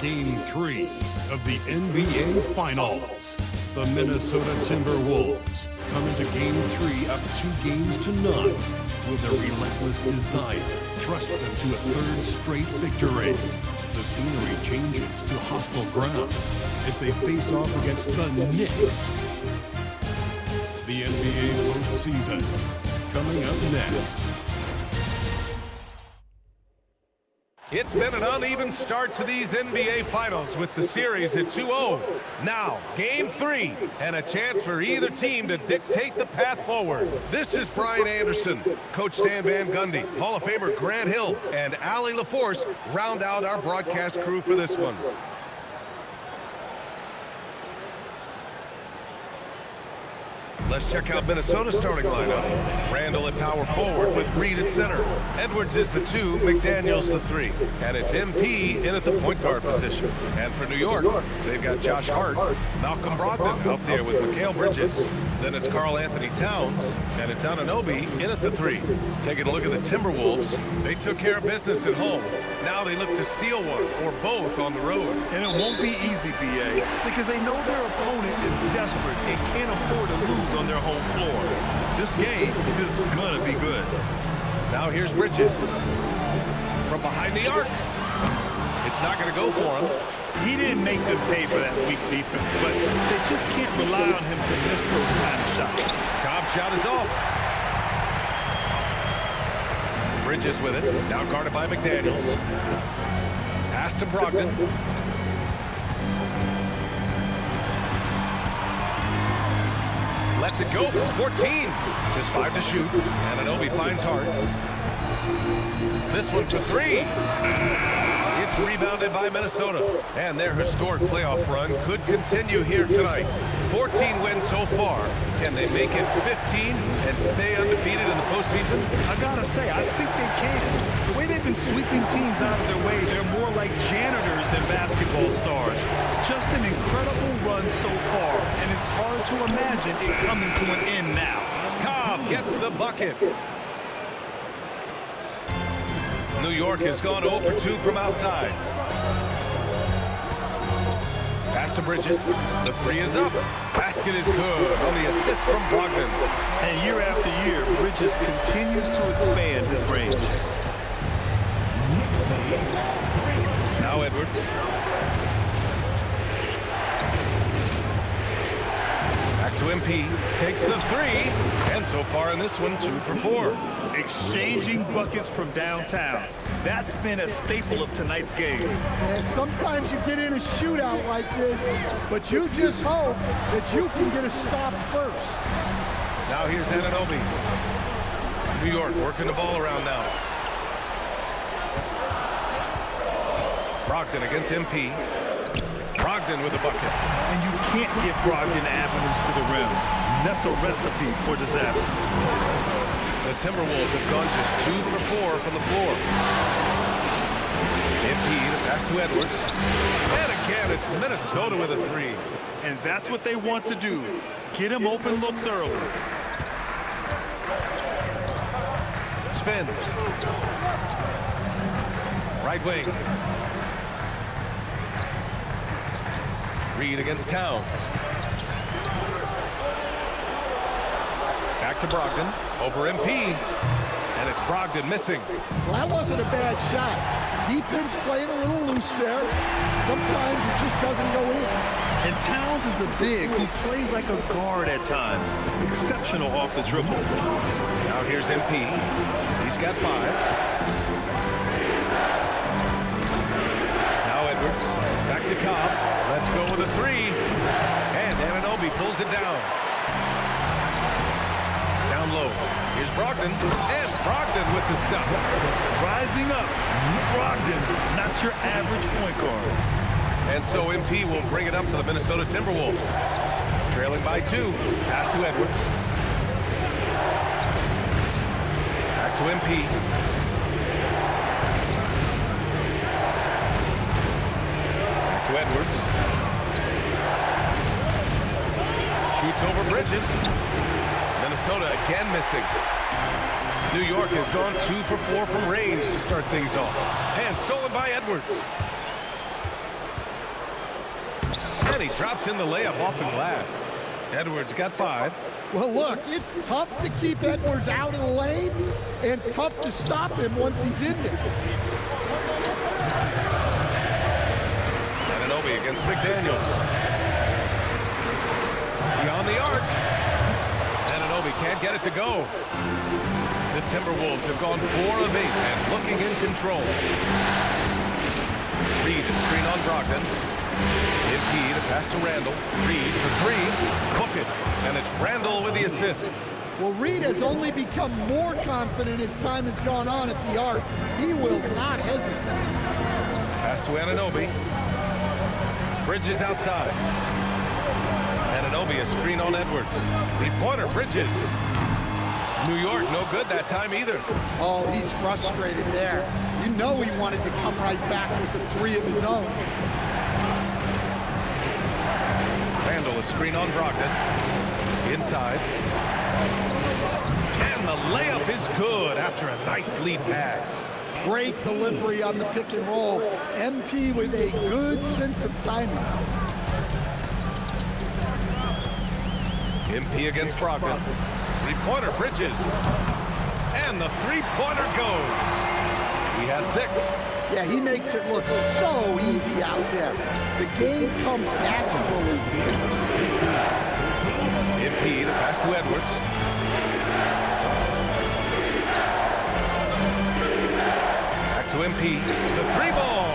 Game 3 of the NBA Finals. The Minnesota Timberwolves come into Game 3 up 2-0 with a relentless desire thrust them to a third straight victory. The scenery changes to hostile ground as they face off against the Knicks. The NBA postseason coming up next. It's been an uneven start to these NBA Finals with the series at 2-0. Now, Game 3, and a chance for either team to dictate the path forward. This is Brian Anderson, Coach Stan Van Gundy, Hall of Famer Grant Hill, and Allie LaForce round out our broadcast crew for this one. Let's check out Minnesota's starting lineup. Randall at power forward with Reed at center. Edwards is the 2, McDaniels the 3. And it's MP in at the point guard position. And for New York, they've got Josh Hart, Malcolm Brogdon out there with Mikal Bridges. Then it's Karl Anthony Towns, and it's Anunoby in at the 3. Taking a look at the Timberwolves, they took care of business at home. Now they look to steal one or both on the road. And it won't be easy, BA, because they know their opponent is desperate and can't afford to lose on their home floor. This game is gonna be good. Now here's Bridges from behind the arc. It's not gonna go for him. He didn't make good pay for that weak defense, but they just can't rely on him to miss those kind of shots. Cobb shot is off. Bridges with it, now guarded by McDaniels. Pass to Brogdon. Lets it go for 14. Just 5 to shoot. Anunoby finds Hart. This one for 3. It's rebounded by Minnesota. And their historic playoff run could continue here tonight. 14 wins so far. Can they make it 15 and stay undefeated in the postseason? I gotta say, I think they can. The way they've been sweeping teams out of their way, they're more like janitors than basketball stars. Just an incredible run so far, and it's hard to imagine it coming to an end now. Cobb gets the bucket. New York has gone 0 for 2 from outside. Pass to Bridges. The 3 is up. Basket is good on the assist from Brogdon. And year after year, Bridges continues to expand his range. Now Edwards. Back to MP. Takes the 3. And so far in this one, 2 for 4. Exchanging buckets from downtown. That's been a staple of tonight's game. And sometimes you get in a shootout like this, but you just hope that you can get a stop first. Now here's Anunoby. New York working the ball around now. Brogdon against MP. Brogdon with the bucket. And you can't give Brogdon avenues to the rim. That's a recipe for disaster. The Timberwolves have gone just 2 for 4 from the floor. MP, the pass to Edwards. And again, it's Minnesota with a 3. And that's what they want to do. Get him open looks early. Spins. Right wing. Reed against Towns. Back to Brogdon. Over MP. And it's Brogdon missing. Well, that wasn't a bad shot. Defense playing a little loose there. Sometimes it just doesn't go in. And Towns is a big who plays like a guard at times. Exceptional off the dribble. Now here's MP. He's got 5. Now Edwards. Back to Cobb. Let's go with a 3. And Anunoby pulls it down. Down low. Here's Brogdon. And Brogdon with the stuff. Rising up. Brogdon, not your average point guard. And so MP will bring it up for the Minnesota Timberwolves. Trailing by 2. Pass to Edwards. Back to MP. Back to Edwards. Shoots over Bridges. Minnesota again missing. New York has gone 2 for 4 from range to start things off. And stolen by Edwards. And he drops in the layup off the glass. Edwards got 5. Well, look, it's tough to keep Edwards out of the lane and tough to stop him once he's in there. Anunoby against McDaniels. Beyond the arc. Anunoby can't get it to go. The Timberwolves have gone 4 of 8 and looking in control. Reed is screen on Brogdon. MP, the pass to Randall. Reed for 3. Book it. And it's Randall with the assist. Well, Reed has only become more confident as time has gone on at the arc. He will not hesitate. Pass to Anunoby. Bridges outside. Anunoby, a screen on Edwards. 3-pointer, Bridges. New York, no good that time either. Oh, he's frustrated there. You know he wanted to come right back with the 3 of his own. Randall, a screen on Brogdon. Inside. And the layup is good after a nice lead pass. Great delivery on the pick and roll. MP with a good sense of timing. MP against Brogdon. 3-pointer, Bridges. And the 3-pointer goes. He has 6. Yeah, he makes it look so easy out there. The game comes naturally to him. MP, the pass to Edwards. Back to MP. The 3-ball.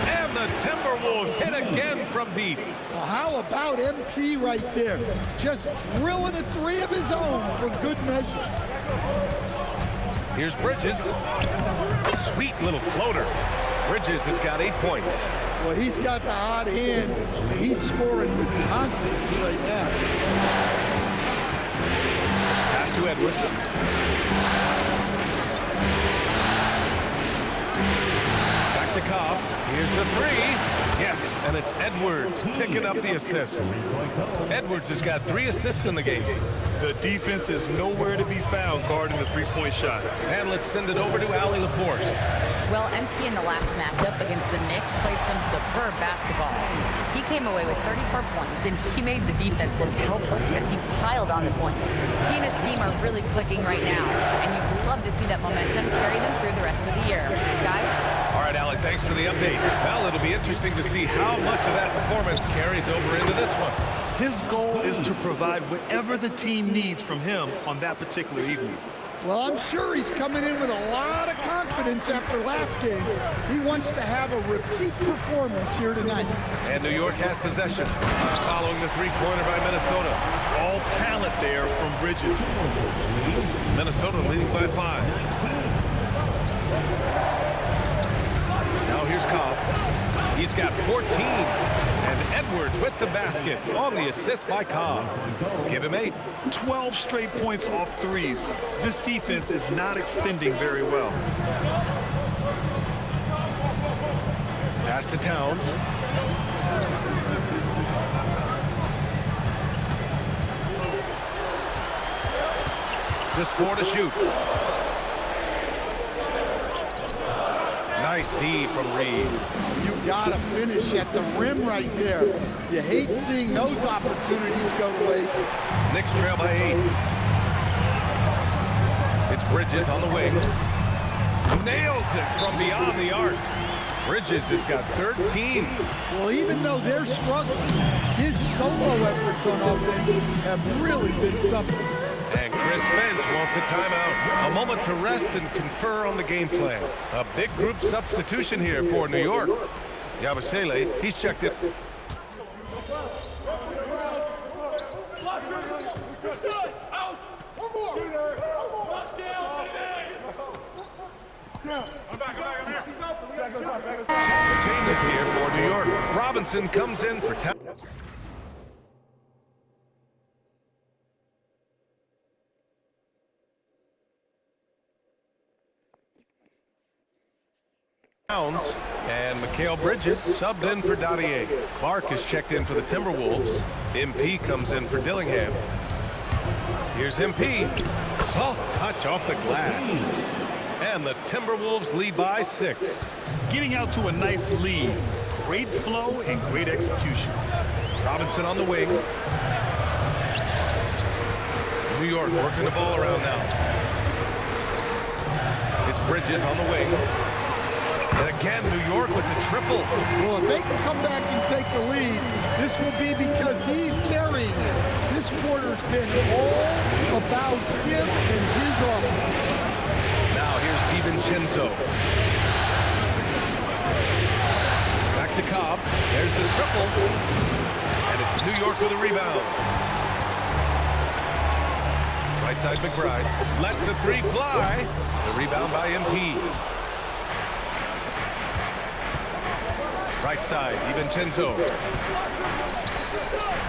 And the Timberwolves hit again from deep. Well, how about MP right there? Just drilling a 3 of his own for good measure. Here's Bridges. Sweet little floater. Bridges has got 8 points. Well, he's got the hot hand, and he's scoring with confidence right now. Pass to Edwards. Back to Cobb. Here's the 3. Yes, and it's Edwards picking up the assist. Edwards has got 3 assists in the game. The defense is nowhere to be found guarding the 3-point shot. And let's send it over to Allie LaForce. Well, MP in the last matchup against the Knicks played some superb basketball. He came away with 34 points, and he made the defense look helpless as he piled on the points. He and his team are really clicking right now, and you'd love to see that momentum carry them through the rest of the year. Guys? All right, Allie, thanks for the update. Well, it'll be interesting to see how much of that performance carries over into this one. His goal is to provide whatever the team needs from him on that particular evening. Well, I'm sure he's coming in with a lot of confidence after last game. He wants to have a repeat performance here tonight. And New York has possession following the 3-pointer by Minnesota. All talent there from Bridges. Minnesota leading by 5. Now here's Cobb. He's got 14. And Edwards with the basket on the assist by Cobb. Give him 8. 12 straight points off 3s. This defense is not extending very well. Pass to Towns. Just 4 to shoot. Nice D from Reed. You gotta finish at the rim right there. You hate seeing those opportunities go to waste. Knicks trail by 8. It's Bridges on the wing. Nails it from beyond the arc. Bridges has got 13. Well, even though they're struggling, his solo efforts on offense have really been something. And Chris Finch wants a timeout. A moment to rest and confer on the game plan. A big group substitution here for New York. Yabusele, he's checked it. Changes here for New York. Robinson comes in for Towns. And Mikal Bridges subbed in for Dottier. Clark is checked in for the Timberwolves. MP comes in for Dillingham. Here's MP. Soft touch off the glass. And the Timberwolves lead by 6. Getting out to a nice lead. Great flow and great execution. Robinson on the wing. New York working the ball around now. It's Bridges on the wing. And again, New York with the triple. Well, if they can come back and take the lead, this will be because he's carrying it. This quarter's been all about him and his offense. Now here's DiVincenzo. Back to Cobb. There's the triple. And it's New York with a rebound. Right side McBride. Lets the three fly. The rebound by MP. Right side, DiVincenzo.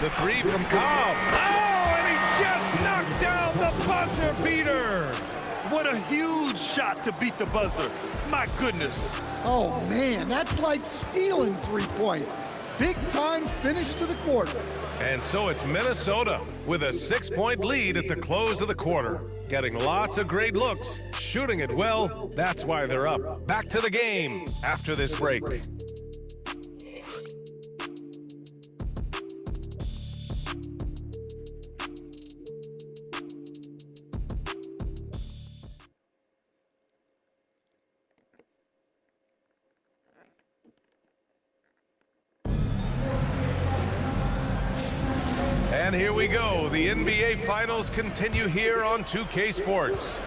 The three from Cobb. Oh, and he just knocked down the buzzer beater. What a huge shot to beat the buzzer. My goodness. Oh, man, that's like stealing 3 points. Big time finish to the quarter. And so it's Minnesota with a 6-point lead at the close of the quarter. Getting lots of great looks, shooting it well. That's why they're up. Back to the game after this break. And here we go. The NBA Finals continue here on 2K Sports.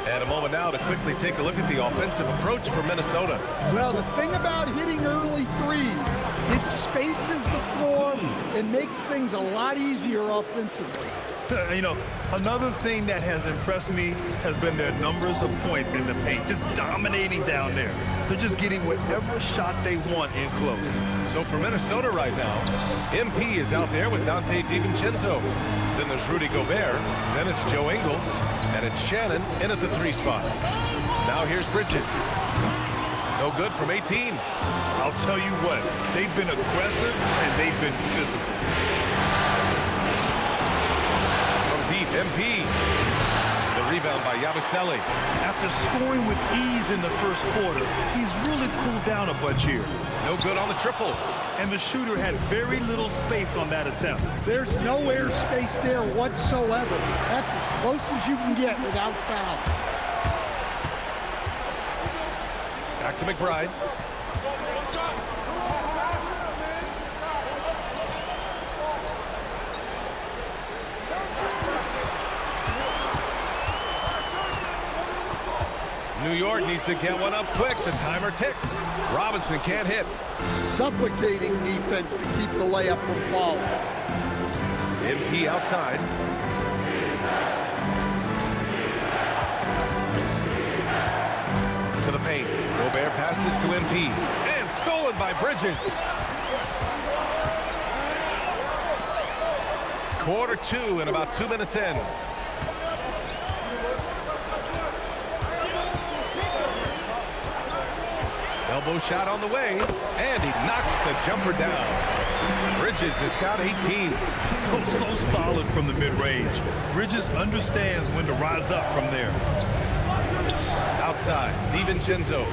And a moment now to quickly take a look at the offensive approach for Minnesota. Well, the thing about hitting early threes, it spaces the floor and makes things a lot easier offensively. You know, another thing that has impressed me has been their numbers of points in the paint, just dominating down there. They're just getting whatever shot they want in close. So for Minnesota right now, MP is out there with Dante DiVincenzo. Then there's Rudy Gobert. Then it's Joe Ingles. And it's Shannon in at the 3 spot. Now here's Bridges. No good from 18. I'll tell you what, they've been aggressive and they've been physical. From deep, MP. The rebound by Yabusele. After scoring with ease in the first quarter, he's really cooled down a bunch here. No good on the triple. And the shooter had very little space on that attempt. There's no air space there whatsoever. That's as close as you can get without foul. Back to McBride. New York needs to get one up quick. The timer ticks. Robinson can't hit. Suffocating defense to keep the layup from falling. MP outside. To the paint. Gobert passes to MP. And stolen by Bridges. Quarter 2 and about 2 minutes in. Elbow shot on the way, and he knocks the jumper down. Bridges has got 18. Oh, so solid from the mid-range. Bridges understands when to rise up from there. Outside, DiVincenzo.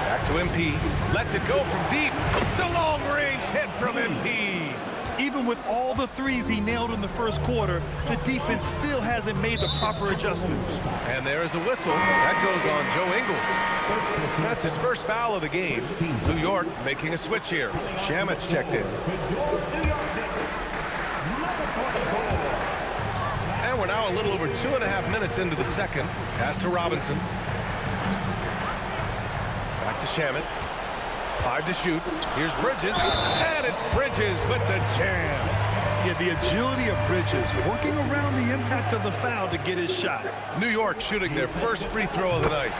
Back to MP. Lets it go from deep. The long-range hit from MP. Even with all the threes he nailed in the first quarter, the defense still hasn't made the proper adjustments. And there is a whistle. That goes on Joe Ingles. That's his first foul of the game. New York making a switch here. Shamit's checked in. And we're now a little over 2.5 minutes into the second. Pass to Robinson. Back to Shamit. 5 to shoot. Here's Bridges. And it's Bridges with the jam. Yeah, the agility of Bridges, working around the impact of the foul to get his shot. New York shooting their first free throw of the night.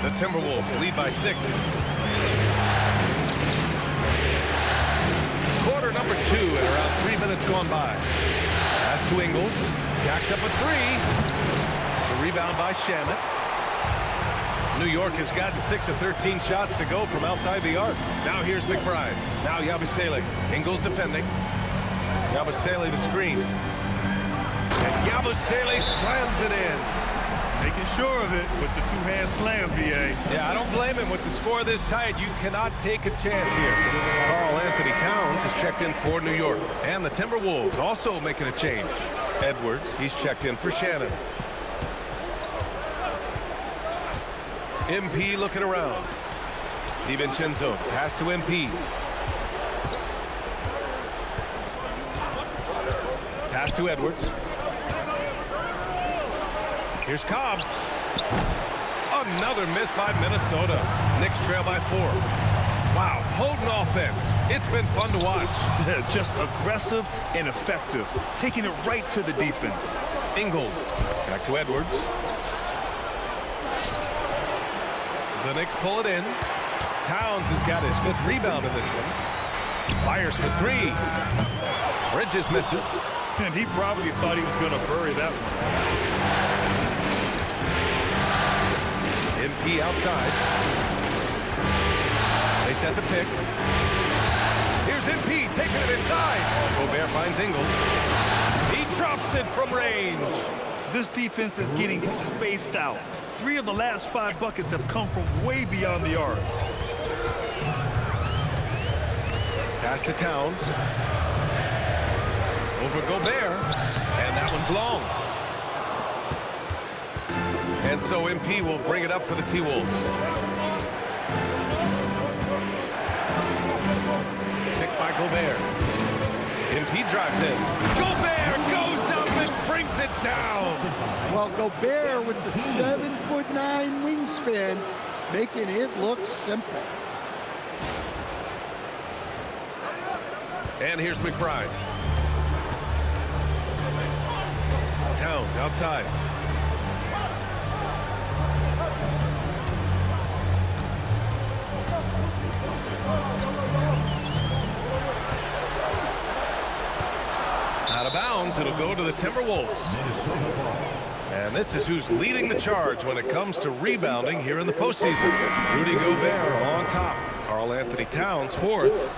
The Timberwolves lead by 6. Quarter number 2 and around 3 minutes gone by. Pass to Ingles. Jacks up a 3. The rebound by Shamit. New York has gotten 6 of 13 shots to go from outside the arc. Now here's McBride. Now Yabusele. Ingles defending. Yabusele the screen. And Yabusele slams it in. Making ain't sure of it with the two-hand slam, VA. Yeah, I don't blame him. With the score this tight, you cannot take a chance here. Karl Anthony Towns is checked in for New York. And the Timberwolves also making a change. Edwards, he's checked in for Shannon. MP looking around. DiVincenzo, pass to MP. Pass to Edwards. Here's Cobb. Another miss by Minnesota. Knicks trail by 4. Wow, potent offense. It's been fun to watch. Just aggressive and effective, taking it right to the defense. Ingles, back to Edwards. The Knicks pull it in. Towns has got his 5th rebound in this one. Fires for 3. Bridges misses. And he probably thought he was going to bury that one. MP outside. They set the pick. Here's MP taking it inside. Gobert finds Ingles. He drops it from range. This defense is getting spaced out. 3 of the last 5 buckets have come from way beyond the arc. Pass to Towns. Over Gobert. And that one's long. And so MP will bring it up for the T-Wolves. Picked by Gobert. MP drives in. Gobert goes up and brings it down. Well, Gobert with the 7'9" wingspan, making it look simple. And here's McBride. Towns outside. Out of bounds, it'll go to the Timberwolves. And this is who's leading the charge when it comes to rebounding here in the postseason. Rudy Gobert on top. Karl Anthony Towns 4th.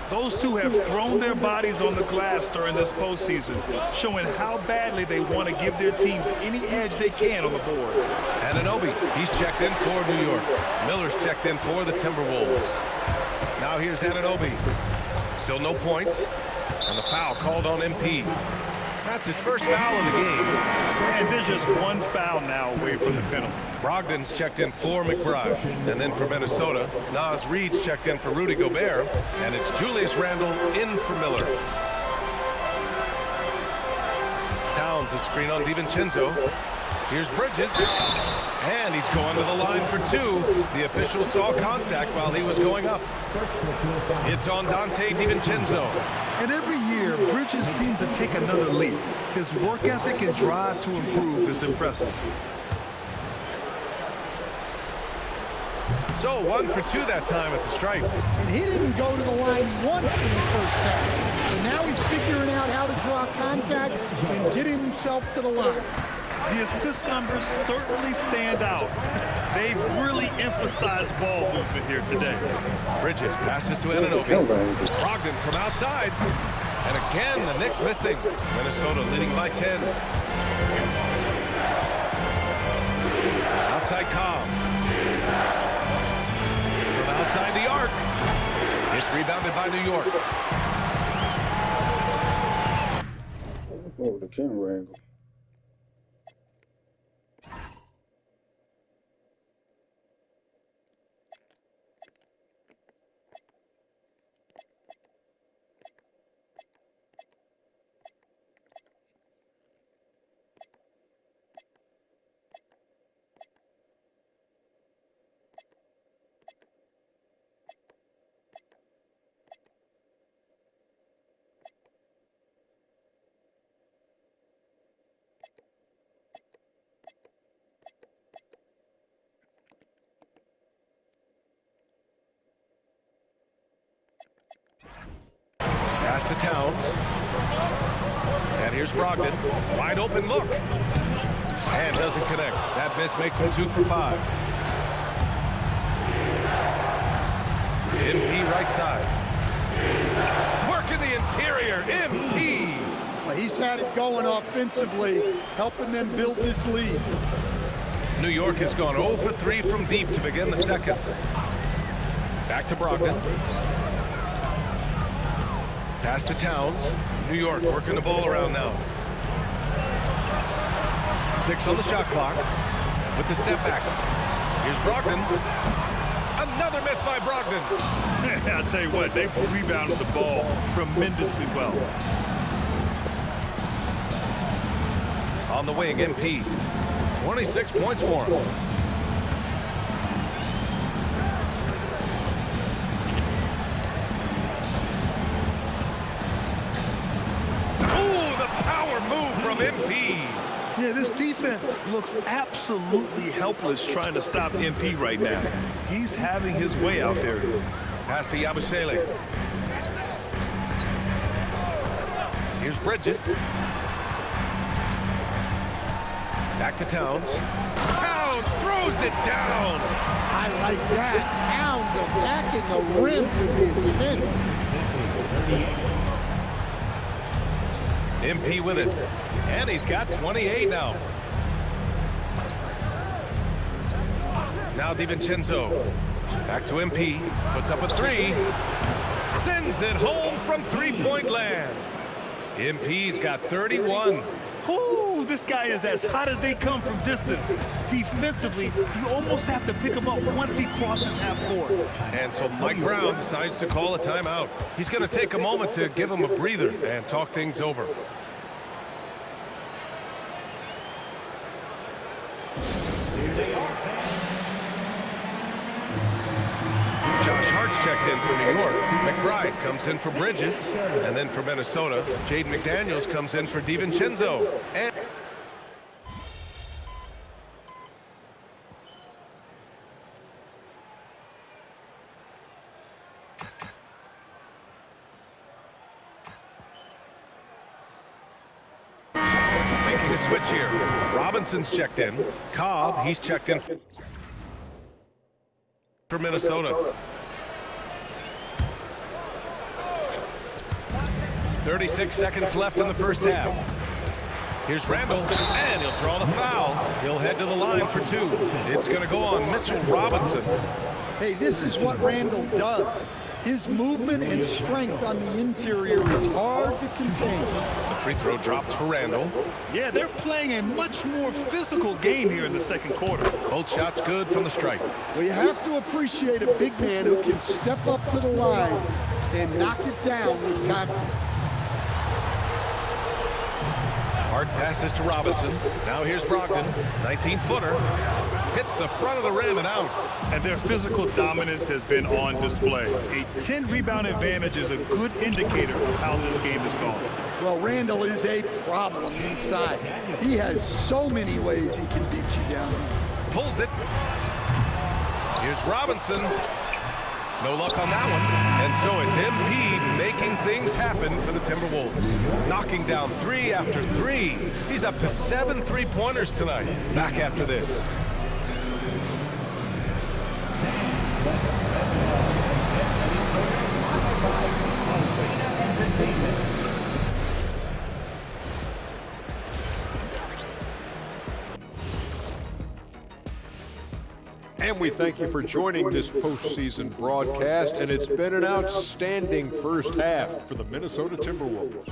Those two have thrown their bodies on the glass during this postseason, showing how badly they want to give their teams any edge they can on the boards. Anunoby, he's checked in for New York. Miller's checked in for the Timberwolves. Now here's Anunoby. Still no points. And the foul called on MP. That's his first foul of the game. And there's just one foul now away from the penalty. Brogdon's checked in for McBride. And then for Minnesota, Naz Reid's checked in for Rudy Gobert. And it's Julius Randle in for Miller. Towns is screen on DiVincenzo. Here's Bridges. And he's going to the line for 2. The official saw contact while he was going up. It's on Dante DiVincenzo. And every year, Bridges seems to take another leap. His work ethic and drive to improve is impressive. So 1 for 2 that time at the stripe. And he didn't go to the line once in the first half. And now he's figuring out how to draw contact and get himself to the line. The assist numbers certainly stand out. They've really emphasized ball movement here today. Bridges passes to Anunoby. Brogdon from outside. And again, the Knicks missing. Minnesota leading by 10. Outside Cobb. From outside the arc. It's rebounded by New York. Oh, the camera angle. Pass to Towns. And here's Brogdon. Wide open look. And doesn't connect. That miss makes him 2 for 5. MP right side. Working the interior. MP. Well, he's had it going offensively, helping them build this lead. New York has gone 0 for 3 from deep to begin the second. Back to Brogdon. Pass to Towns. New York working the ball around now. 6 on the shot clock. With the step back. Here's Brogdon. Another miss by Brogdon. I'll tell you what, they rebounded the ball tremendously well. On the wing, MP. 26 points for him. Oh, the power move from MP. Yeah, this defense looks absolutely helpless trying to stop MP right now. He's having his way out there. Pass to Yabusele. Here's Bridges. Back to Towns. Towns throws it down. I like that. Towns attacking the rim with intent. MP with it. And he's got 28 now. Now DiVincenzo. Back to MP. Puts up a 3. Sends it home from three-point land. MP's got 31. Ooh, this guy is as hot as they come from distance. Defensively, you almost have to pick him up once he crosses half court. And so Mike Brown decides to call a timeout. He's going to take a moment to give him a breather and talk things over. Josh Hart's checked in for New York. McBride comes in for Bridges. And then for Minnesota, Jaden McDaniels comes in for DiVincenzo. And making a switch here. Robinson's checked in. Cobb, he's checked in for Minnesota. 36 seconds left in the first half. Here's Randall, and he'll draw the foul. He'll head to the line for 2. It's going to go on Mitchell Robinson. Hey, this is what Randall does. His movement and strength on the interior is hard to contain. The free throw drops for Randall. Yeah, they're playing a much more physical game here in the second quarter. Both shots good from the stripe. Well, you have to appreciate a big man who can step up to the line and knock it down with confidence. Hard passes to Robinson. Now here's Brogdon. 19-footer. Hits the front of the rim and out. And their physical dominance has been on display. A 10-rebound advantage is a good indicator of how this game has gone. Well, Randall is a problem inside. He has so many ways he can beat you down. Pulls it. Here's Robinson. No luck on that one. And so it's MP making things happen for the Timberwolves. Knocking down 3 after 3. He's up to 7 3-pointers tonight. Back after this. And we thank you for joining this postseason broadcast, and it's been an outstanding first half for the Minnesota Timberwolves.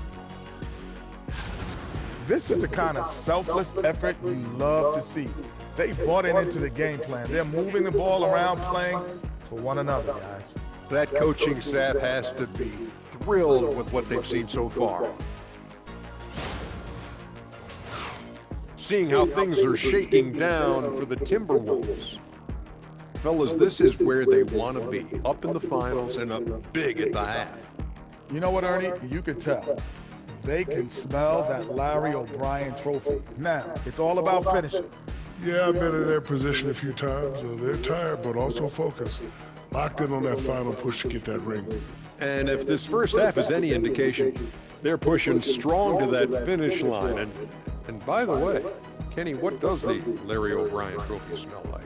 This is the kind of selfless effort you love to see. They bought it into the game plan. They're moving the ball around, playing for one another, guys. That coaching staff has to be thrilled with what they've seen so far. Seeing how things are shaking down for the Timberwolves. Fellas, this is where they want to be, up in the finals and up big at the half. You know what, Ernie? You could tell. They can smell that Larry O'Brien trophy. Now, it's all about finishing. Yeah, I've been in their position a few times. They're tired, but also focused. Locked in on that final push to get that ring. And if this first half is any indication, they're pushing strong to that finish line. And by the way, Kenny, what does the Larry O'Brien trophy smell like?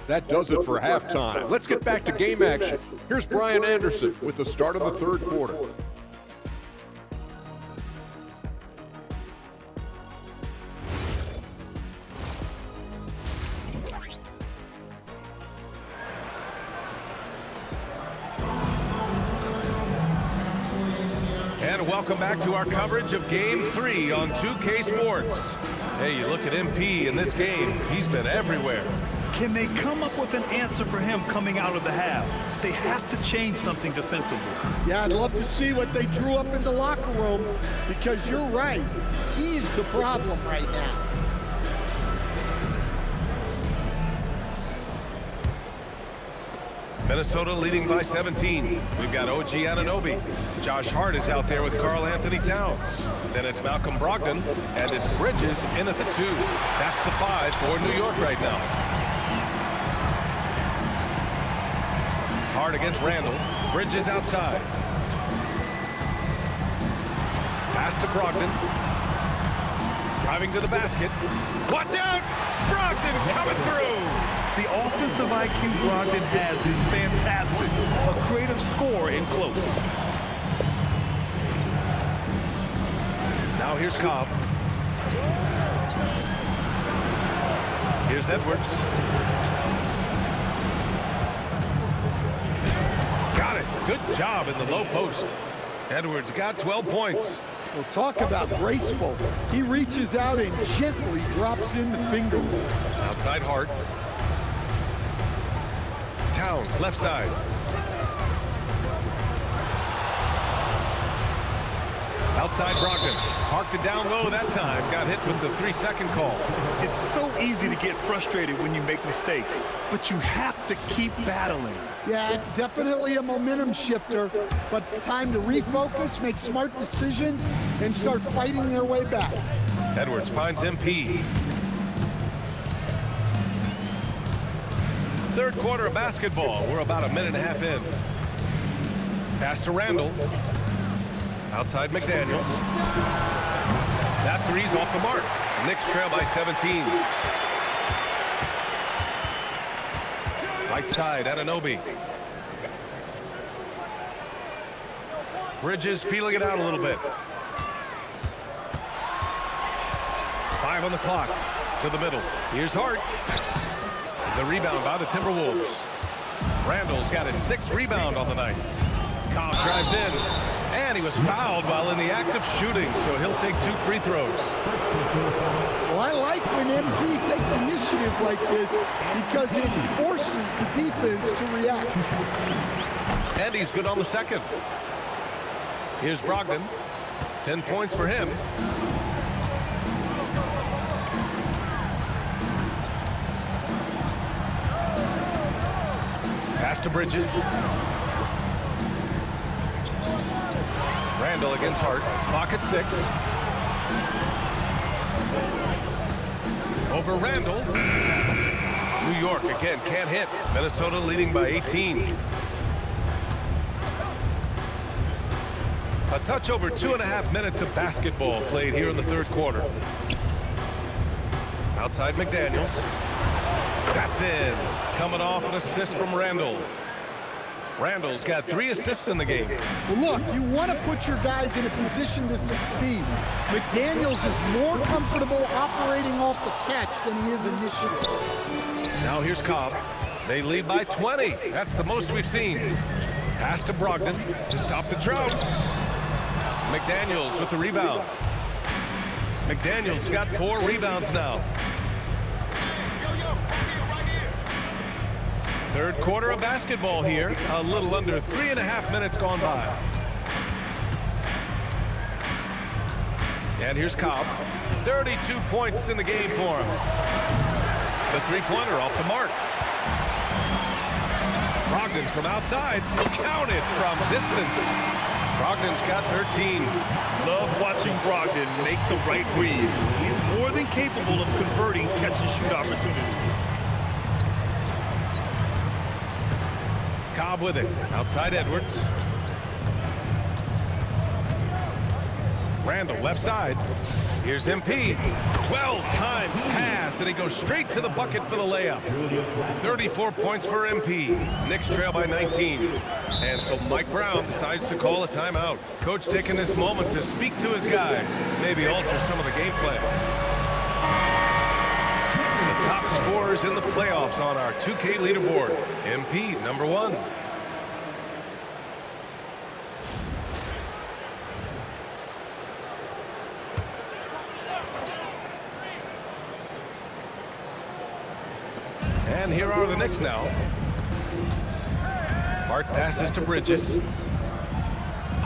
That does it for halftime. Let's get back to game action. Here's Brian Anderson with the start of the third quarter. welcome back to our coverage of Game 3 on 2K Sports. Hey, you look at MP in this game, he's been everywhere. Can they come up with an answer for him coming out of the half? They have to change something defensively. Yeah, I'd love to see what they drew up in the locker room, because you're right. He's the problem right now. Minnesota leading by 17. We've got OG Anunoby. Josh Hart is out there with Karl Anthony Towns. Then it's Malcolm Brogdon, and it's Bridges in at the 2. That's the 5 for New York right now. Hart against Randall. Bridges outside. Pass to Brogdon. Driving to the basket. Watch out! Brogdon coming through! The offensive IQ Brogdon has is fantastic. A creative scorer in close. Now here's Cobb. Here's Edwards. Got it. Good job in the low post. Edwards got 12 points. Well, talk about graceful. He reaches out and gently drops in the finger roll. Outside Hart. Towns, left side. Outside Brogdon. Parked it down low that time. Got hit with the 3-second call. It's so easy to get frustrated when you make mistakes, but you have to keep battling. Yeah, it's definitely a momentum shifter, but it's time to refocus, make smart decisions, and start fighting their way back. Edwards finds MP. Third quarter of basketball. We're about a minute and a half in. Pass to Randall. Outside McDaniels. That three's off the mark. Knicks trail by 17. Right side, Anunoby. Bridges feeling it out a little bit. 5 on the clock. To the middle. Here's Hart. The rebound by the Timberwolves. Randall's got his 6th rebound on the night. Cobb drives in, and he was fouled while in the act of shooting, so he'll take 2 free throws. Well, I like when MP takes initiative like this because it forces the defense to react. And he's good on the second. Here's Brogdon. 10 points for him. Pass to Bridges. Randall against Hart. Clock at 6. Over Randall. New York again can't hit. Minnesota leading by 18. A touch over 2.5 minutes of basketball played here in the third quarter. Outside McDaniels. That's in. Coming off an assist from Randall. Randall's got 3 assists in the game. Well, look, you want to put your guys in a position to succeed. McDaniels is more comfortable operating off the catch than he is initially. Now here's Cobb. They lead by 20. That's the most we've seen. Pass to Brogdon to stop the drought. McDaniels with the rebound. McDaniels got 4 rebounds now. Third quarter of basketball here. A little under 3.5 minutes gone by. And here's Cobb. 32 points in the game for him. The three-pointer off the mark. Brogdon from outside. Counted from distance. Brogdon's got 13. Love watching Brogdon make the right reads. He's more than capable of converting catch-and-shoot opportunities. Cobb with it. Outside Edwards. Randall left side. Here's MP. Well-timed pass, and he goes straight to the bucket for the layup. 34 points for MP. Knicks trail by 19. And so Mike Brown decides to call a timeout. Coach taking this moment to speak to his guys. Maybe alter some of the game plan. The top scorers in the playoffs on our 2K leaderboard. MP, number 1. And here are the Knicks now. Hart passes to Bridges.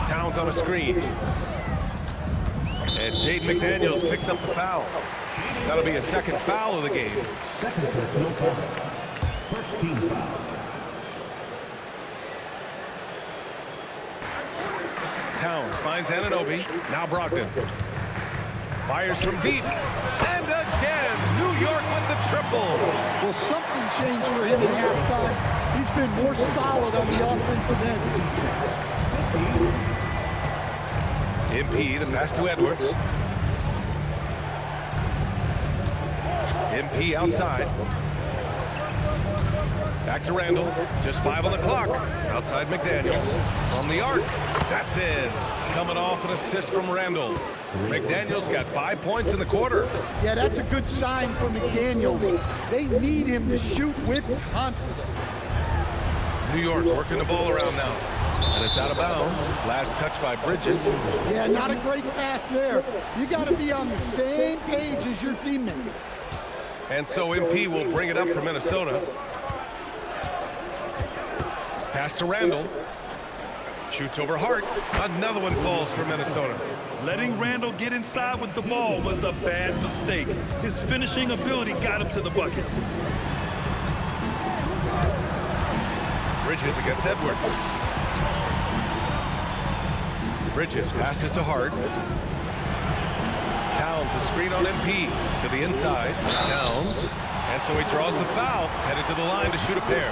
Towns on a screen. And Jaden McDaniels picks up the foul. That'll be a second foul of the game. Second personal foul. First team foul. Towns finds Anunoby. Now Brogdon. Fires from deep. And again, New York with the triple. Well, something changed for him at halftime. He's been more solid on the offensive end. MP, the pass to Edwards. MP outside. Back to Randall. Just 5 on the clock. Outside McDaniels. From the arc. That's in. Coming off an assist from Randall. McDaniels got 5 points in the quarter. Yeah, that's a good sign for McDaniels. They need him to shoot with confidence. New York working the ball around now. And it's out of bounds. Last touch by Bridges. Yeah, not a great pass there. You got to be on the same page as your teammates. And so MP will bring it up for Minnesota. Pass to Randall. Shoots over Hart. Another one falls for Minnesota. Letting Randall get inside with the ball was a bad mistake. His finishing ability got him to the bucket. Bridges against Edwards. Bridges passes to Hart. Towns a screen on MP to the inside. Towns. And so he draws the foul. Headed to the line to shoot a pair.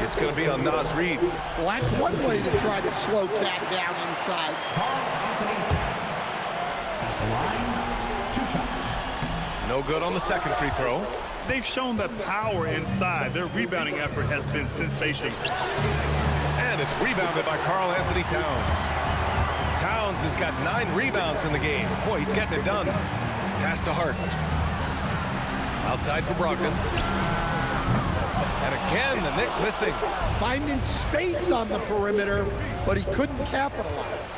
It's going to be on Nas Reed. Well, that's one way to try to slow Cat down inside. No good on the second free throw. They've shown that power inside. Their rebounding effort has been sensational. And it's rebounded by Karl Anthony Towns. Towns has got 9 rebounds in the game. Boy, he's getting it done. Pass to Hart. Outside for Brogdon. And again, the Knicks missing. Finding space on the perimeter, but he couldn't capitalize.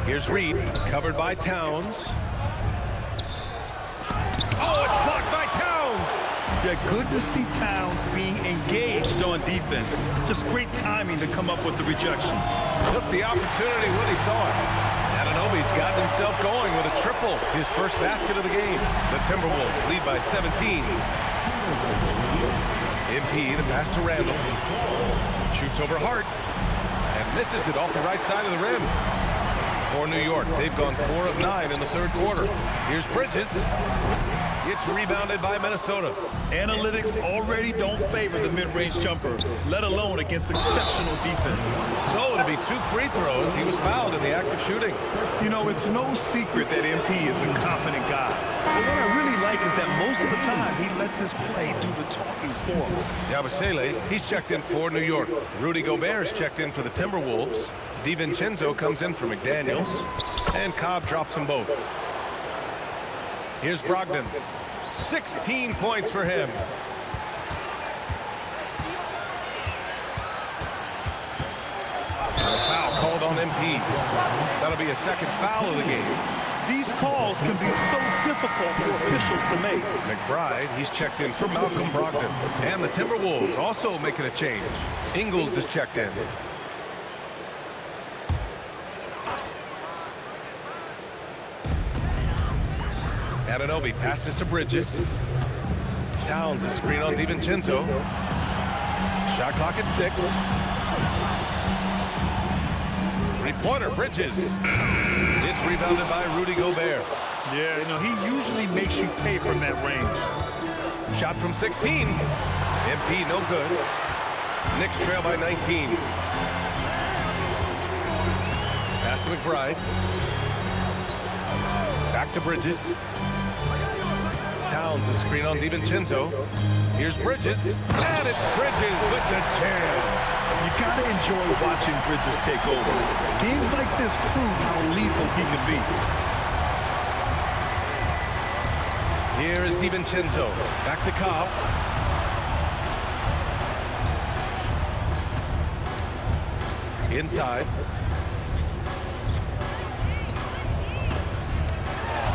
Here's Reed, covered by Towns. Oh, it's blocked by Towns! Yeah, good to see Towns being engaged on defense. Just great timing to come up with the rejection. Took the opportunity when he saw it. Anunoby's gotten himself going with a triple, his first basket of the game. The Timberwolves lead by 17. MP, the pass to Randall. Shoots over Hart. And misses it off the right side of the rim. For New York, they've gone 4 of 9 in the third quarter. Here's Bridges. It's rebounded by Minnesota. Analytics already don't favor the mid-range jumper, let alone against exceptional defense. So to be 2 free throws, he was fouled in the act of shooting. You know, it's no secret that MP is a confident guy. But what I really like is that most of the time he lets his play do the talking for him. Yabusele, he's checked in for New York. Rudy Gobert's checked in for the Timberwolves. DiVincenzo comes in for McDaniels. And Cobb drops them both. Here's Brogdon. 16 points for him. A foul called on MP. That'll be a second foul of the game. These calls can be so difficult for officials to make. McBride, he's checked in for Malcolm Brogdon. And the Timberwolves also making a change. Ingles is checked in. Anunoby passes to Bridges. Towns a screen on DiVincenzo. Shot clock at 6. Three-pointer, Bridges. It's rebounded by Rudy Gobert. Yeah, you know, he usually makes you pay from that range. Shot from 16. MP no good. Knicks trail by 19. Pass to McBride. Back to Bridges. Towns a screen on DiVincenzo. Here's Bridges. And it's Bridges with the jam. You gotta enjoy watching Bridges take over. Games like this prove how lethal he can be. Here is DiVincenzo. Back to Cobb. Inside.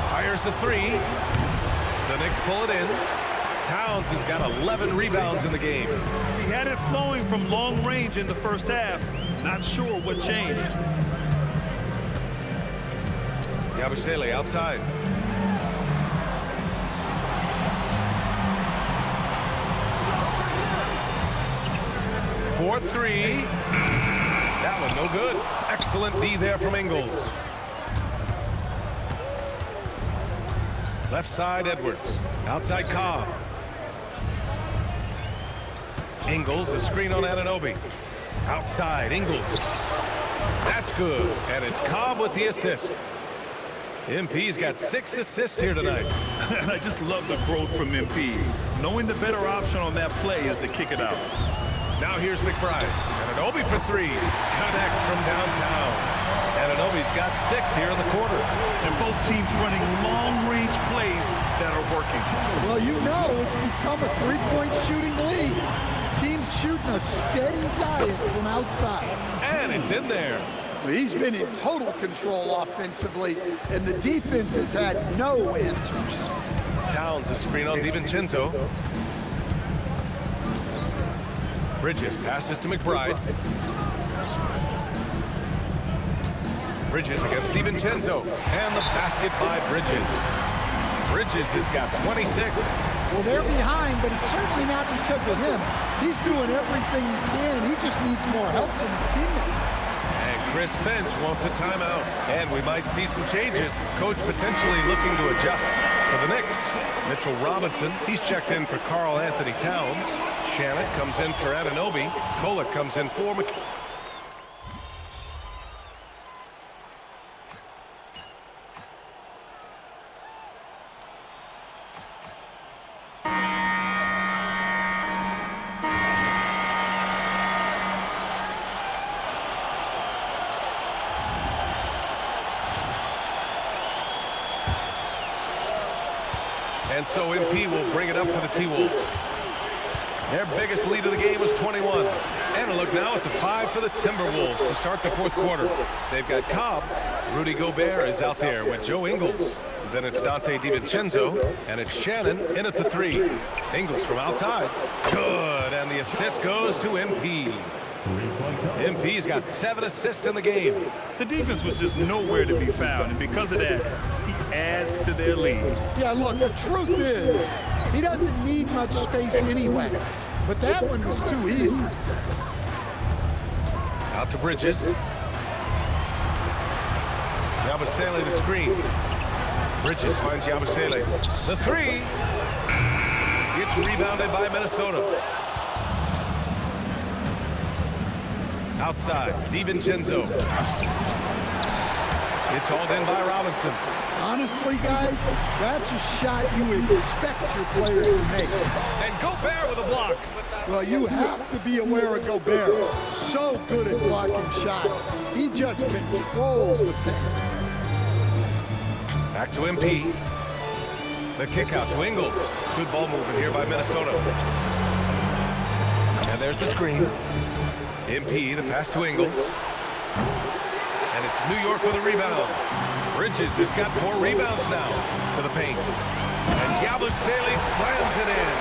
Fires the 3. The Knicks pull it in. Towns has got 11 rebounds in the game. He had it flowing from long range in the first half. Not sure what changed. Yabusele outside. For three. That one no good. Excellent D there from Ingles. Left side, Edwards. Outside, Cobb. Ingles, a screen on Anunoby. Outside, Ingles. That's good. And it's Cobb with the assist. MP's got 6 assists here tonight. And I just love the growth from MP. Knowing the better option on that play is to kick it out. Now here's McBride. Anunoby for 3. Connects from downtown. Anunoby's got 6 here in the quarter. And both teams running long-range plays that are working. Well, you know it's become a three-point shooting league. Teams shooting a steady diet from outside. And it's in there. He's been in total control offensively, and the defense has had no answers. Towns a screen on DiVincenzo. Bridges passes to McBride. Bridges against DiVincenzo. And the basket by Bridges. Bridges has got 26. Well, they're behind, but it's certainly not because of him. He's doing everything he can. He just needs more help from his teammates. And Chris Finch wants a timeout. And we might see some changes. Coach potentially looking to adjust. For the Knicks, Mitchell Robinson, he's checked in for Karl Anthony Towns. Shannon comes in for Anunoby. Kolek comes in for And so MP will bring it up for the T-Wolves. Their biggest lead of the game was 21. And a look now at the 5 for the Timberwolves to start the fourth quarter. They've got Cobb. Rudy Gobert is out there with Joe Ingles. Then it's Dante DiVincenzo. And it's Shannon in at the 3. Ingles from outside. Good. And the assist goes to MP. MP's got 7 assists in the game. The defense was just nowhere to be found, and because of that, he adds to their lead. Yeah, look, the truth is, he doesn't need much space anyway. But that one was too easy. Out to Bridges. Yabusele the screen. Bridges finds Yabusele. The 3 gets rebounded by Minnesota. Outside, DiVincenzo. It's hauled in by Robinson. Honestly, guys, that's a shot you expect your players to make. And Gobert with a block. Well, you have to be aware of Gobert. So good at blocking shots. He just controls the paint. Back to MP. The kick out to Ingles. Good ball movement here by Minnesota. And there's the screen. MP, the pass to Ingles. And it's New York with a rebound. Bridges has got 4 rebounds now to the paint. And Yabusele slams it in.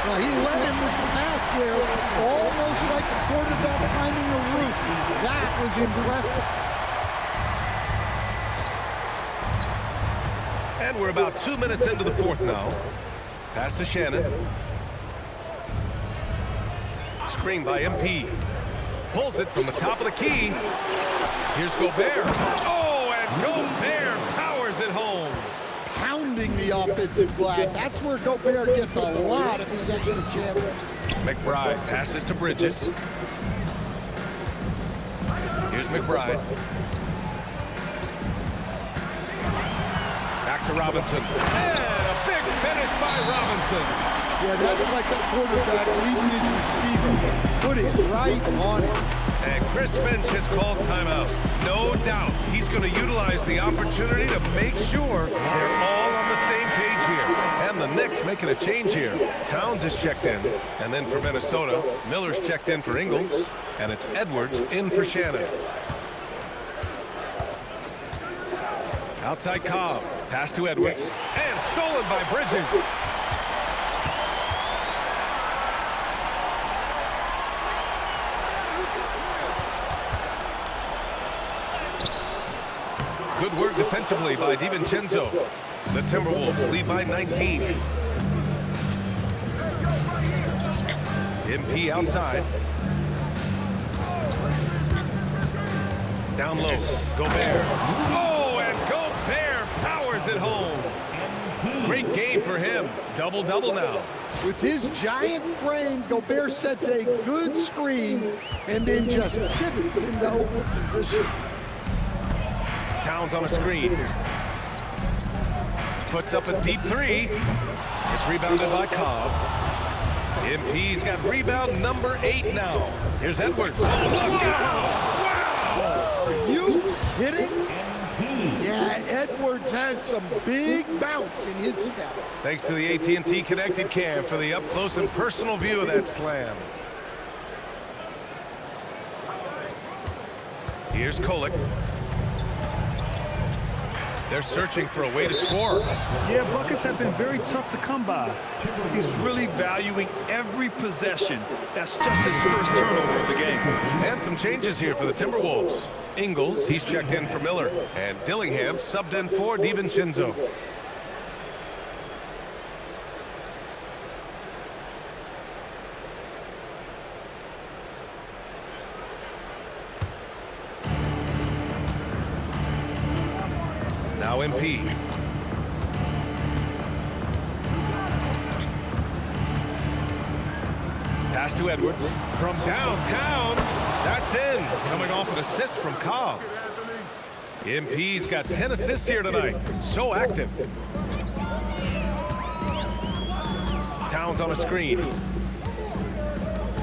Well, he led him with the pass there, almost like a quarterback timing a roof. That was impressive. And we're about 2 minutes into the fourth now. Pass to Shannon. Screen by MP. Pulls it from the top of the key. Here's Gobert. Oh, and Gobert powers it home. Pounding the offensive glass. That's where Gobert gets a lot of his extra chances. McBride passes to Bridges. Here's McBride. Back to Robinson. And a big finish by Robinson. Yeah, that's like a quarterback leading his receiver. Put it right on it. And Chris Finch has called timeout. No doubt he's going to utilize the opportunity to make sure they're all on the same page here. And the Knicks making a change here. Towns is checked in. And then for Minnesota, Miller's checked in for Ingles. And it's Edwards in for Shannon. Outside Cobb. Pass to Edwards. And stolen by Bridges. Good work defensively by DiVincenzo. The Timberwolves lead by 19. MP outside. Down low, Gobert. Oh, and Gobert powers it home. Great game for him. Double-double now. With his giant frame, Gobert sets a good screen and then just pivots into open position. Towns on a screen. Puts up a deep three. It's rebounded by Cobb. MP's got rebound number 8 now. Here's Edwards. Oh, look out! Wow! Are you kidding? Yeah, Edwards has some big bounce in his step. Thanks to the AT&T connected cam for the up-close and personal view of that slam. Here's Kolek. They're searching for a way to score. Yeah, buckets have been very tough to come by. He's really valuing every possession. That's just his first turnover of the game. And some changes here for the Timberwolves. Ingles, he's checked in for Miller. And Dillingham subbed in for DiVincenzo. Now MP. Pass to Edwards. From downtown. That's in. Coming off an assist from Cobb. MP's got 10 assists here tonight. So active. Towns on a screen.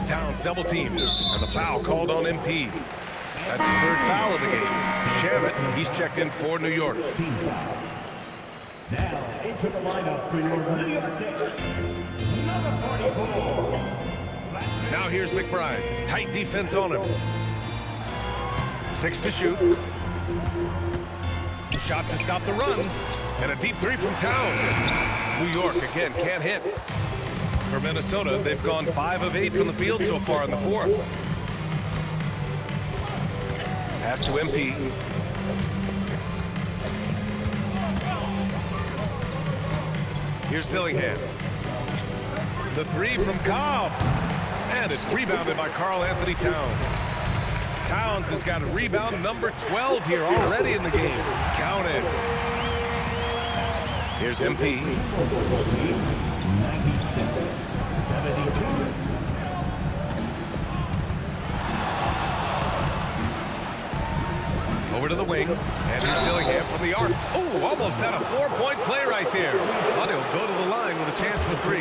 Towns double teamed. And the foul called on MP. That's his 3rd foul of the game. Shamit, he's checked in for New York. Now into the lineup for your New York Knicks, number 44. Now here's McBride. Tight defense on him. 6 to shoot. Shot to stop the run. And a deep 3 from Towns. New York, again, can't hit. For Minnesota, they've gone 5 of 8 from the field so far in the 4th. Pass to MP. Here's Dillingham. The 3 from Cobb. And it's rebounded by Karl-Anthony Towns. Towns has got a rebound number 12 here already in the game. Counted. Here's MP. 96-72. Over to the wing, and here's Dillingham from the arc. Oh, almost had a 4-point play right there. But he'll go to the line with a chance for 3.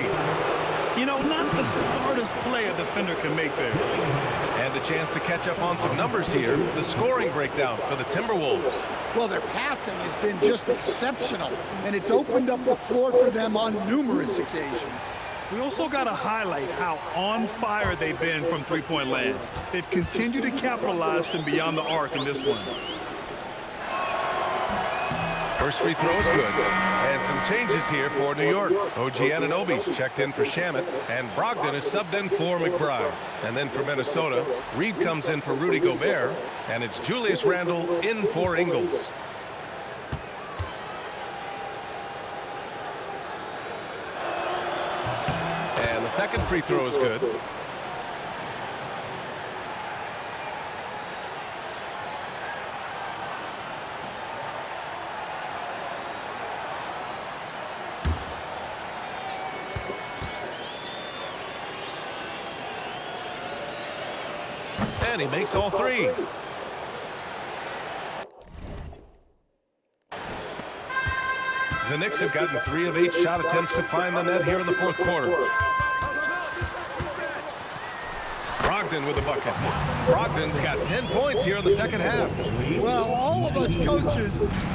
You know, not the smartest play a defender can make there. And a chance to catch up on some numbers here. The scoring breakdown for the Timberwolves. Well, their passing has been just exceptional, and it's opened up the floor for them on numerous occasions. We also got to highlight how on fire they've been from three-point land. They've continued to capitalize from beyond the arc in this one. First free throw is good. And some changes here for New York. OG Anunoby's checked in for Shamit, and Brogdon is subbed in for McBride. And then for Minnesota, Reed comes in for Rudy Gobert, and it's Julius Randle in for Ingles. And the second free throw is good. And he makes all 3. The Knicks have gotten 3 of 8 shot attempts to find the net here in the 4th quarter. Brogdon with the bucket. Brogdon's got 10 points here in the 2nd half. Well, all of us coaches,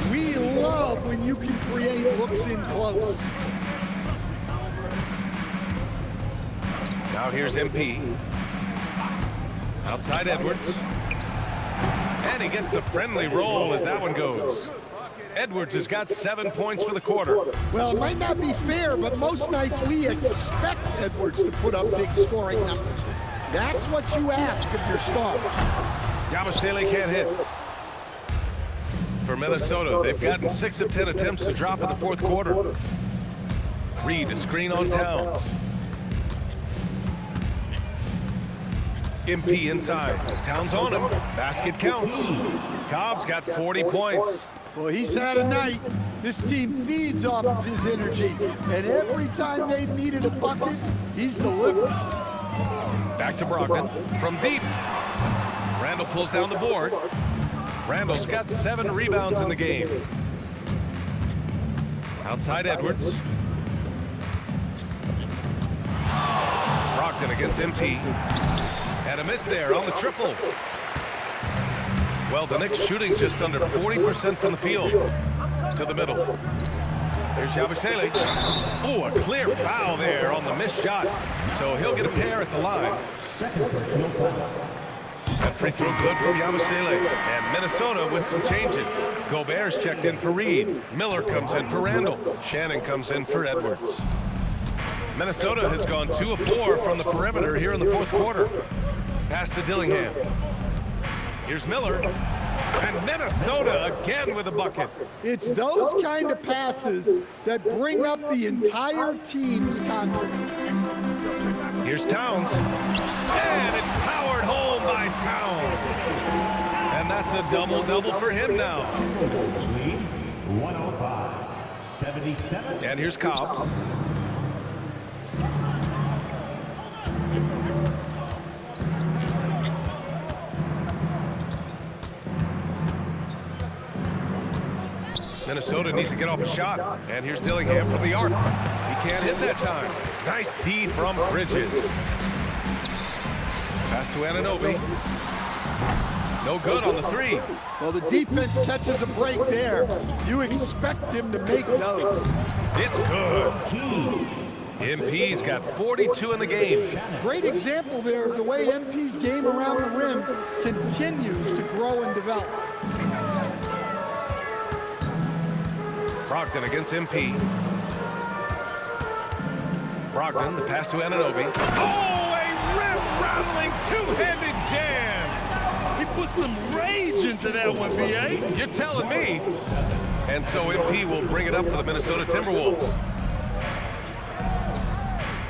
we love when you can create looks in close. Now here's MP. Outside Edwards. And he gets the friendly roll as that one goes. Edwards has got 7 points for the quarter. Well, it might not be fair, but most nights we expect Edwards to put up big scoring numbers. That's what you ask of your star. Yabusele can't hit. For Minnesota, they've gotten 6 of 10 attempts to drop in the fourth quarter. Reed, a screen on Towns. MP inside. Towns on him. Basket counts. Cobb's got 40 points. Well, he's had a night. This team feeds off of his energy, and every time they've needed a bucket, he's delivered. Back to Brogdon from deep. Randall pulls down the board. Randall's got 7 rebounds in the game. Outside Edwards. Brogdon against MP. And a miss there on the triple. Well, the Knicks shooting just under 40% from the field. To the middle. There's Yabusele. Oh, a clear foul there on the missed shot. So he'll get a pair at the line. That free throw good from Yabusele. And Minnesota with some changes. Gobert's checked in for Reed. Miller comes in for Randall. Shannon comes in for Edwards. Minnesota has gone 2 of 4 from the perimeter here in the fourth quarter. Pass to Dillingham. Here's Miller. And Minnesota again with a bucket. It's those kind of passes that bring up the entire team's confidence. Here's Towns. And it's powered home by Towns. And that's a double-double for him now. 105-77. And here's Cobb. Minnesota needs to get off a shot. And here's Dillingham from the arc. He can't hit that time. Nice D from Bridges. Pass to Anunoby. No good on the 3. Well, the defense catches a break there. You expect him to make those. It's good. MP's got 42 in the game. Great example there of the way MP's game around the rim continues to grow and develop. Brogdon against MP. Brogdon, the pass to Anunoby. Oh, a rip-rattling two-handed jam. He put some rage into that one, B.A. You're telling me. And so MP will bring it up for the Minnesota Timberwolves.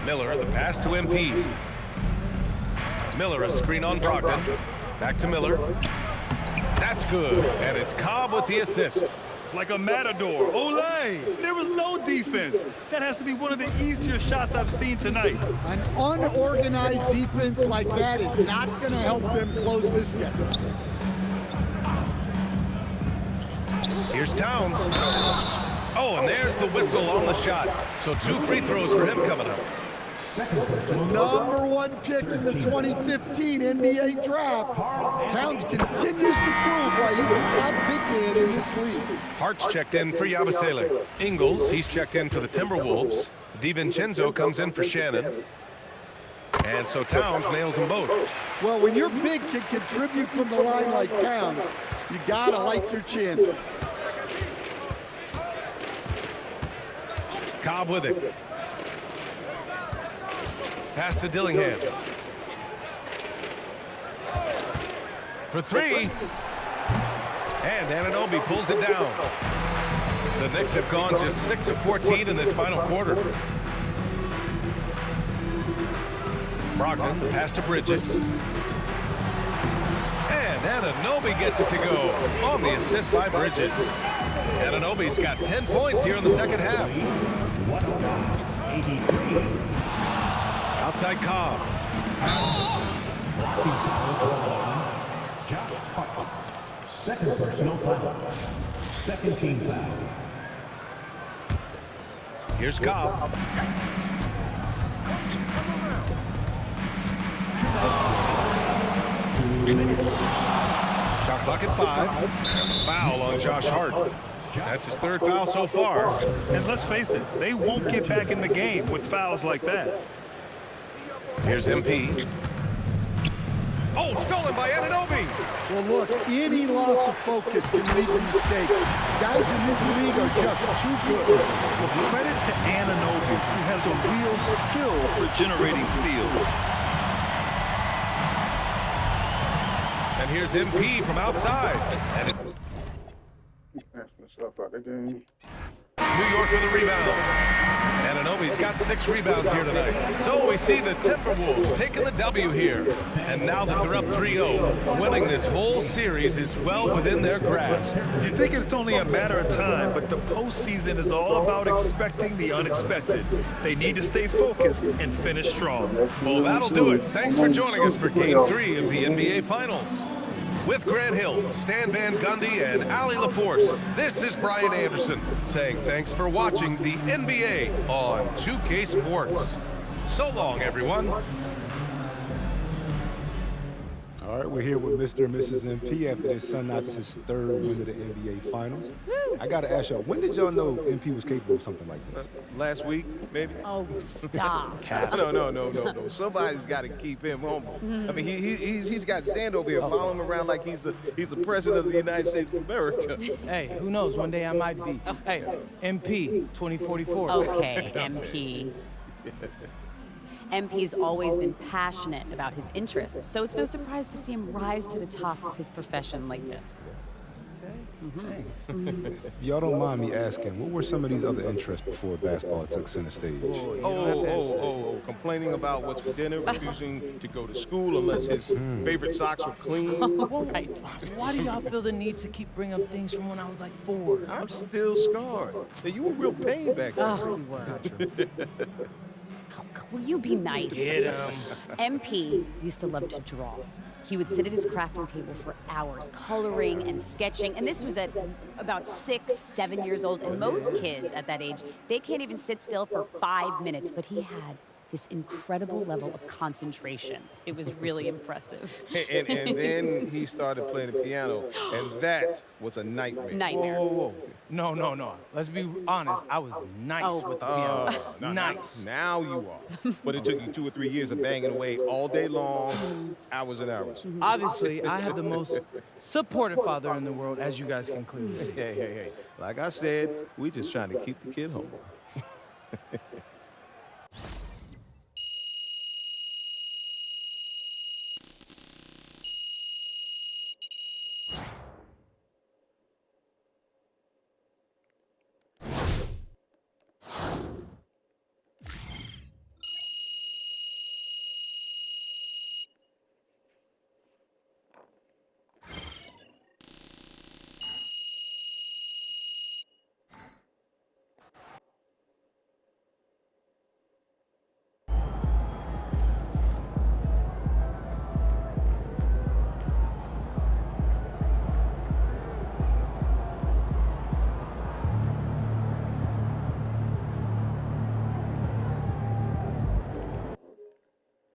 Miller, the pass to MP. Miller, a screen on Brogdon. Back to Miller. That's good. And it's Cobb with the assist. Like a matador. Olay! There was no defense. That has to be one of the easier shots I've seen tonight. An unorganized defense like that is not going to help them close this deficit. Here's Towns. Oh, and there's the whistle on the shot. So 2 free throws for him coming up. The #1 pick in the 2015 NBA draft. Towns continues to prove why he's a top big man in this league. Hart's checked in for Yabusele. Ingles, he's checked in for the Timberwolves. DiVincenzo comes in for Shannon. And so Towns nails them both. Well, when your big can contribute from the line like Towns, you gotta like your chances. Cobb with it. Pass to Dillingham. For 3. And Anunoby pulls it down. The Knicks have gone just 6 of 14 in this final quarter. Brogdon, the pass to Bridges. And Anunoby gets it to go on the assist by Bridges. Anunoby's got 10 points here in the second half. 183. Outside Cobb. Josh Hart. Second personal foul. Second team foul. Here's Cobb. Shot clock at 5. Foul on Josh Hart. That's his 3rd foul so far. And let's face it, they won't get back in the game with fouls like that. Here's MP. Oh, stolen by Anunoby. Well, look, any loss of focus can lead to mistakes. Guys in this league are just too good. Well, credit to Anunoby, who has a real skill for generating steals. And here's MP from outside. And Let's stop out the game. New York with a rebound. And Anunoby's got 6 rebounds here tonight. So we see the Timberwolves taking the W here. And now that they're up 3-0, winning this whole series is well within their grasp. You think it's only a matter of time, but the postseason is all about expecting the unexpected. They need to stay focused and finish strong. Well, that'll do it. Thanks for joining us for Game 3 of the NBA Finals. With Grant Hill, Stan Van Gundy, and Ali LaForce, this is Brian Anderson saying thanks for watching the NBA on 2K Sports. So long, everyone. All right, we're here with Mr. and Mrs. MP after their son notches his 3rd win of the NBA Finals. I got to ask y'all, when did y'all know MP was capable of something like this? Last week, maybe? Oh, stop. No. Somebody's got to keep him humble. I mean, he's got Xander over here following him around like he's the president of the United States of America. Hey, who knows? One day I might be. Hey, MP 2044. Okay, MP. MP's always been passionate about his interests, so it's no surprise to see him rise to the top of his profession like this. Thanks. Y'all don't mind me asking, what were some of these other interests before basketball took center stage? Complaining about what's for dinner, refusing to go to school unless his favorite socks were clean. Right. Why do y'all feel the need to keep bringing up things from when I was like 4? I'm still scarred. Hey, you were real pain back then. Oh, will you be nice? Get him. MP used to love to draw. He would sit at his crafting table for hours, coloring and sketching, and this was at about 6, 7 years old, and most kids at that age, they can't even sit still for 5 minutes, but he had this incredible level of concentration. It was really impressive. And then he started playing the piano, and that was a nightmare. Nightmare. No. Let's be honest. I was nice with the piano. Nice. Now you are. But it took you 2 or 3 years of banging away all day long, hours and hours. Obviously, I have the most supportive father in the world, as you guys can clearly see. Hey. Like I said, we just trying to keep the kid humble.